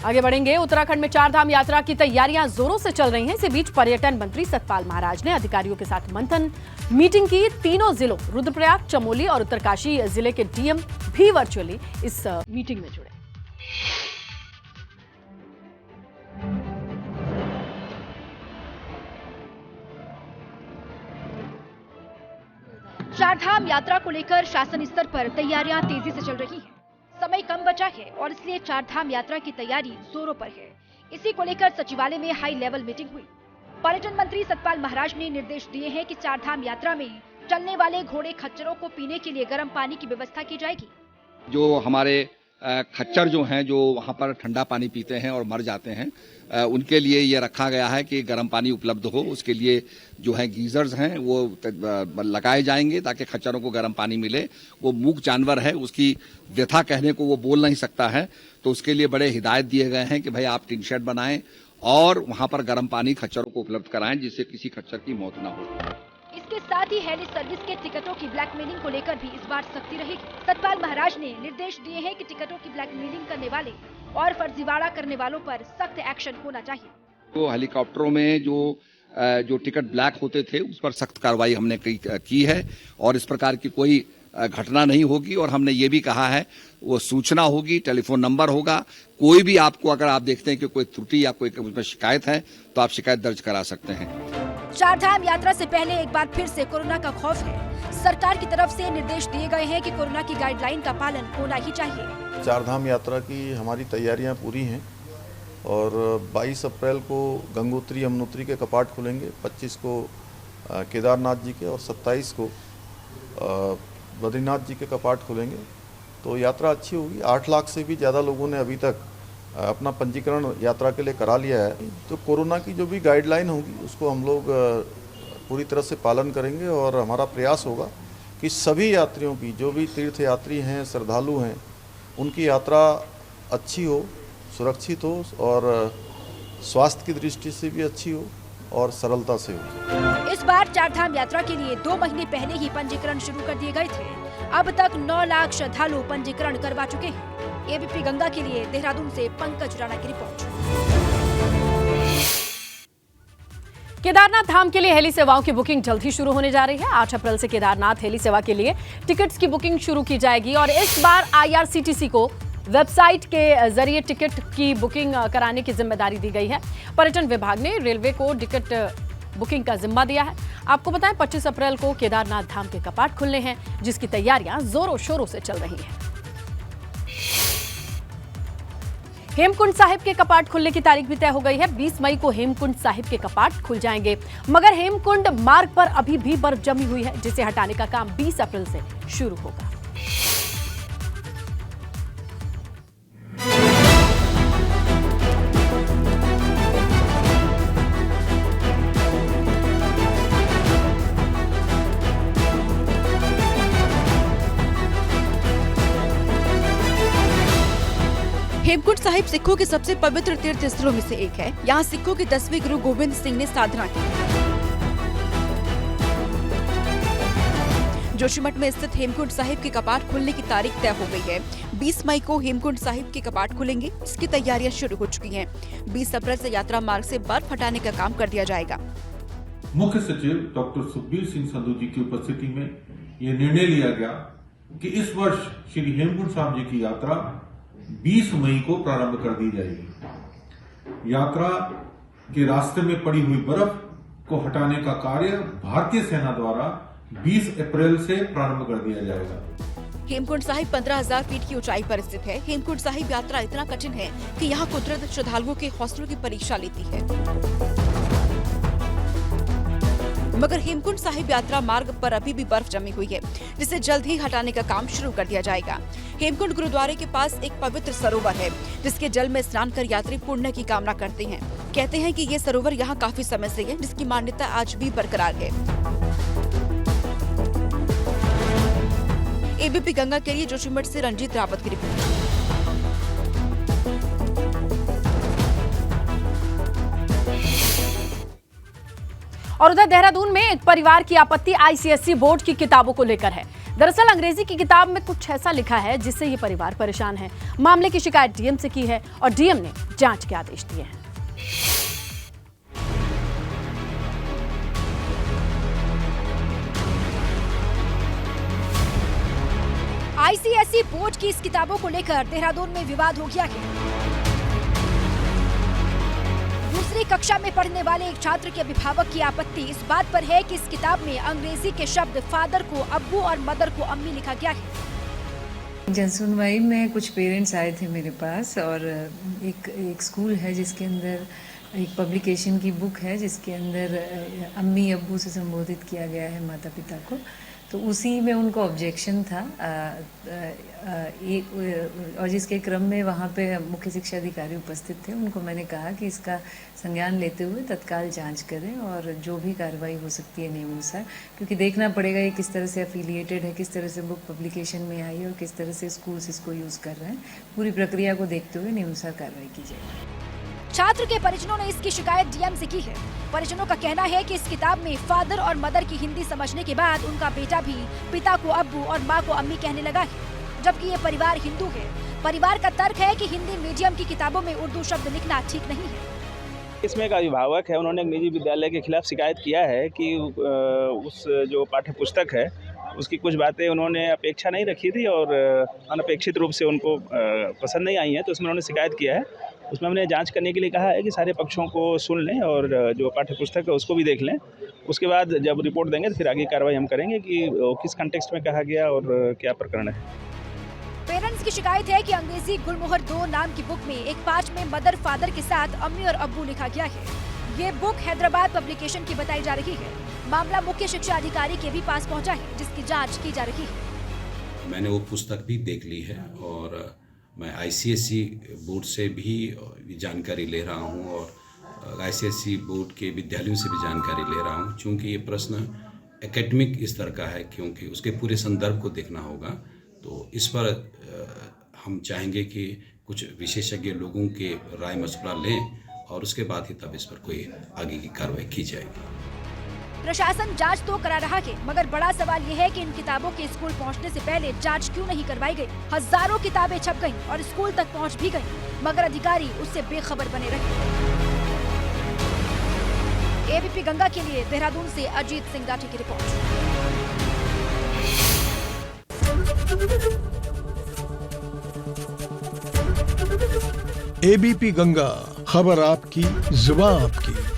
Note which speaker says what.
Speaker 1: आगे बढ़ेंगे। उत्तराखंड में चारधाम यात्रा की तैयारियां जोरों से चल रही हैं। इसी बीच पर्यटन मंत्री सतपाल महाराज ने अधिकारियों के साथ मंथन मीटिंग की। तीनों जिलों रुद्रप्रयाग, चमोली और उत्तरकाशी जिले के डीएम भी वर्चुअली इस मीटिंग में जुड़े।
Speaker 2: चारधाम यात्रा को लेकर शासन स्तर पर तैयारियां तेजी से चल रही हैं। समय कम बचा है और इसलिए चारधाम यात्रा की तैयारी जोरों पर है। इसी को लेकर सचिवालय में हाई लेवल मीटिंग हुई। पर्यटन मंत्री सतपाल महाराज ने निर्देश दिए हैं कि चारधाम यात्रा में चलने वाले घोड़े खच्चरों को पीने के लिए गर्म पानी की व्यवस्था की जाएगी।
Speaker 3: जो हमारे खच्चर जो हैं, जो वहाँ पर ठंडा पानी पीते हैं और मर जाते हैं, उनके लिए ये रखा गया है कि गर्म पानी उपलब्ध हो। उसके लिए जो है गीजर्स हैं वो लगाए जाएंगे ताकि खच्चरों को गर्म पानी मिले। वो मूक जानवर है, उसकी व्यथा कहने को वो बोल नहीं सकता है, तो उसके लिए बड़े हिदायत दिए गए हैं कि भाई आप टिन शेड बनाएं और वहाँ पर गर्म पानी खच्चरों को उपलब्ध कराएं जिससे किसी खच्चर की मौत न हो।
Speaker 2: इसके साथ ही हेली सर्विस के टिकटों की ब्लैकमेलिंग को लेकर भी इस बार सख्ती रहेगी। सतपाल महाराज ने निर्देश दिए हैं कि टिकटों की ब्लैकमेलिंग करने वाले और फर्जीवाड़ा करने वालों पर सख्त एक्शन होना चाहिए।
Speaker 3: तो हेलीकॉप्टरों में जो टिकट ब्लैक होते थे उस पर सख्त कार्रवाई हमने की है और इस प्रकार की कोई घटना नहीं होगी। और हमने ये भी कहा है वो सूचना होगी, टेलीफोन नंबर होगा। कोई भी आपको अगर आप देखते हैं कि कोई त्रुटि या कोई उसमें शिकायत है तो आप शिकायत दर्ज करा सकते हैं।
Speaker 2: चारधाम यात्रा से पहले एक बार फिर से कोरोना का खौफ है। सरकार की तरफ से निर्देश दिए गए हैं कि कोरोना की गाइडलाइन का पालन होना ही चाहिए।
Speaker 4: चारधाम यात्रा की हमारी तैयारियां पूरी हैं और 22 अप्रैल को गंगोत्री यमुनोत्री के कपाट खुलेंगे, 25 को केदारनाथ जी के और 27 को बद्रीनाथ जी के कपाट खुलेंगे। तो यात्रा अच्छी होगी। 8 लाख से भी ज़्यादा लोगों ने अभी तक अपना पंजीकरण यात्रा के लिए करा लिया है। तो कोरोना की जो भी गाइडलाइन होगी उसको हम लोग पूरी तरह से पालन करेंगे और हमारा प्रयास होगा कि सभी यात्रियों की, जो भी तीर्थ यात्री हैं, श्रद्धालु हैं, उनकी यात्रा अच्छी हो, सुरक्षित हो और स्वास्थ्य की दृष्टि से भी अच्छी हो और सरलता से हो।
Speaker 2: इस बार चारधाम यात्रा के लिए 2 महीने पहले ही पंजीकरण शुरू कर दिए गए थे। अब तक 9 लाख श्रद्धालु पंजीकरण करवा चुके हैं। एबीपी गंगा के लिए देहरादून से पंकज राणा की रिपोर्ट।
Speaker 1: केदारनाथ धाम के लिए हेली सेवाओं की बुकिंग जल्द ही शुरू होने जा रही है। 8 अप्रैल से केदारनाथ हेली सेवा के लिए टिकट्स की बुकिंग शुरू की जाएगी और इस बार आईआरसीटीसी को वेबसाइट के जरिए टिकट की बुकिंग कराने की जिम्मेदारी दी गई है। पर्यटन विभाग ने रेलवे को टिकट बुकिंग का जिम्मा दिया है। आपको बताएं 25 अप्रैल को केदारनाथ धाम के कपाट खुलने हैं, जिसकी तैयारियां जोरों शोरों से चल रही हैं। हेमकुंड साहिब के कपाट खुलने की तारीख भी तय हो गई है। 20 मई को हेमकुंड साहिब के कपाट खुल जाएंगे, मगर हेमकुंड मार्ग पर अभी भी बर्फ जमी हुई है, जिसे हटाने का काम 20 अप्रैल से शुरू होगा।
Speaker 5: हेमकुंड साहिब सिखों के सबसे पवित्र तीर्थ स्थलों में से एक है। यहाँ सिखों के 10वें गुरु गोविंद सिंह ने साधना की। जोशीमठ में स्थित हेमकुंड साहिब के कपाट खुलने की तारीख तय हो गई है। 20 मई को हेमकुंड साहिब के कपाट खुलेंगे। इसकी तैयारियां शुरू हो चुकी हैं। 20 अप्रैल से यात्रा मार्ग से बर्फ हटाने का काम कर दिया जाएगा।
Speaker 6: मुख्य सचिव डॉक्टर सुखबीर सिंह संधू जी की उपस्थिति में ये निर्णय लिया गया कि इस वर्ष श्री हेमकुंड साहिब जी की यात्रा 20 मई को प्रारंभ कर दी जाएगी। यात्रा के रास्ते में पड़ी हुई बर्फ को हटाने का कार्य भारतीय सेना द्वारा 20 अप्रैल से प्रारंभ कर दिया जाएगा।
Speaker 5: हेमकुंड साहिब 15,000 फीट की ऊंचाई पर स्थित है। हेमकुंड साहिब यात्रा इतना कठिन है कि यहाँ कुदरत श्रद्धालुओं के हौसलों की परीक्षा लेती है। मगर हेमकुंड साहिब यात्रा मार्ग पर अभी भी बर्फ जमी हुई है, जिसे जल्द ही हटाने का काम शुरू कर दिया जाएगा। हेमकुंड गुरुद्वारे के पास एक पवित्र सरोवर है, जिसके जल में स्नान कर यात्री पुण्य की कामना करते हैं। कहते हैं कि ये सरोवर यहाँ काफी समय से है, जिसकी मान्यता आज भी बरकरार है। एबीपी गंगा के लिए जोशीमठ से रंजीत रावत की रिपोर्ट।
Speaker 1: और उधर देहरादून में एक परिवार की आपत्ति आईसीएसई बोर्ड की किताबों को लेकर है। दरअसल अंग्रेजी की किताब में कुछ ऐसा लिखा है जिससे ये परिवार परेशान है। मामले की शिकायत डीएम से की है और डीएम ने जांच के आदेश दिए हैं।
Speaker 2: आईसीएसई बोर्ड की इस किताबों को लेकर देहरादून में विवाद हो गया है। दूसरी कक्षा में पढ़ने वाले एक छात्र के अभिभावक की आपत्ति इस बात पर है कि इस किताब में अंग्रेजी के शब्द फादर को अब्बू और मदर को अम्मी लिखा गया है।
Speaker 7: जनसुनवाई में कुछ पेरेंट्स आए थे मेरे पास और एक स्कूल है जिसके अंदर एक पब्लिकेशन की बुक है जिसके अंदर अम्मी अब्बू से संबोधित किया गया है माता पिता को, तो उसी में उनको ऑब्जेक्शन था और जिसके क्रम में वहाँ पे मुख्य शिक्षा अधिकारी उपस्थित थे। उनको मैंने कहा कि इसका संज्ञान लेते हुए तत्काल जांच करें और जो भी कार्रवाई हो सकती है नियमानुसार, क्योंकि देखना पड़ेगा ये किस तरह से एफिलिएटेड है, किस तरह से बुक पब्लिकेशन में आई है और किस तरह से स्कूल्स इसको यूज़ कर रहे हैं। पूरी प्रक्रिया को देखते हुए नियमानुसार कार्रवाई की जाएगी।
Speaker 2: छात्र के परिजनों ने इसकी शिकायत डीएम से की है। परिजनों का कहना है कि इस किताब में फादर और मदर की हिंदी समझने के बाद उनका बेटा भी पिता को अब्बू और माँ को अम्मी कहने लगा है, जबकि ये परिवार हिंदू है। परिवार का तर्क है कि हिंदी मीडियम की किताबों में उर्दू शब्द लिखना ठीक नहीं है।
Speaker 8: इसमें एक अभिभावक है, उन्होंने एक निजी विद्यालय के खिलाफ शिकायत किया है कि उस जो पाठ्य पुस्तक है उसकी कुछ बातें उन्होंने अपेक्षा नहीं रखी थी और अनपेक्षित रूप से उनको पसंद नहीं आई हैं, तो उसमें उन्होंने शिकायत किया है। उसमें हमने जांच करने के लिए कहा है कि सारे पक्षों को सुन लें और जो पाठ्य पुस्तक है उसको भी देख लें। उसके बाद जब रिपोर्ट देंगे तो फिर आगे कार्रवाई हम करेंगे कि किस कंटेक्स्ट में कहा गया और क्या प्रकरण है।
Speaker 2: पेरेंट्स की शिकायत है कि अंग्रेजी गुलमोहर 2 नाम की बुक में एक पाठ में मदर फादर के साथ अम्मी और अब्बू लिखा गया है। ये बुक हैदराबाद पब्लिकेशन की बताई जा रही है। मामला मुख्य शिक्षा अधिकारी के भी पास पहुंचा है, जिसकी जांच की जा रही है।
Speaker 9: मैंने वो पुस्तक भी देख ली है और मैं आईसीएसई बोर्ड से भी जानकारी ले रहा हूँ और आईसीएसई बोर्ड के विद्यालयों से भी जानकारी ले रहा हूँ, क्योंकि ये प्रश्न एकेडमिक स्तर का है, क्योंकि उसके पूरे संदर्भ को देखना होगा। तो इस पर हम चाहेंगे कि कुछ विशेषज्ञ लोगों के राय मशवरा लें और उसके बाद ही तब इस पर कोई आगे की कार्रवाई की जाएगी।
Speaker 2: प्रशासन जांच तो करा रहा है, मगर बड़ा सवाल ये है कि इन किताबों के स्कूल पहुंचने से पहले जांच क्यों नहीं करवाई गई। हजारों किताबें छप गईं और स्कूल तक पहुंच भी गईं, मगर अधिकारी उससे बेखबर बने रहे। एबीपी गंगा के लिए देहरादून से अजीत सिंह राठी की रिपोर्ट।
Speaker 10: एबीपी गंगा, खबर आपकी, जुबान आपकी।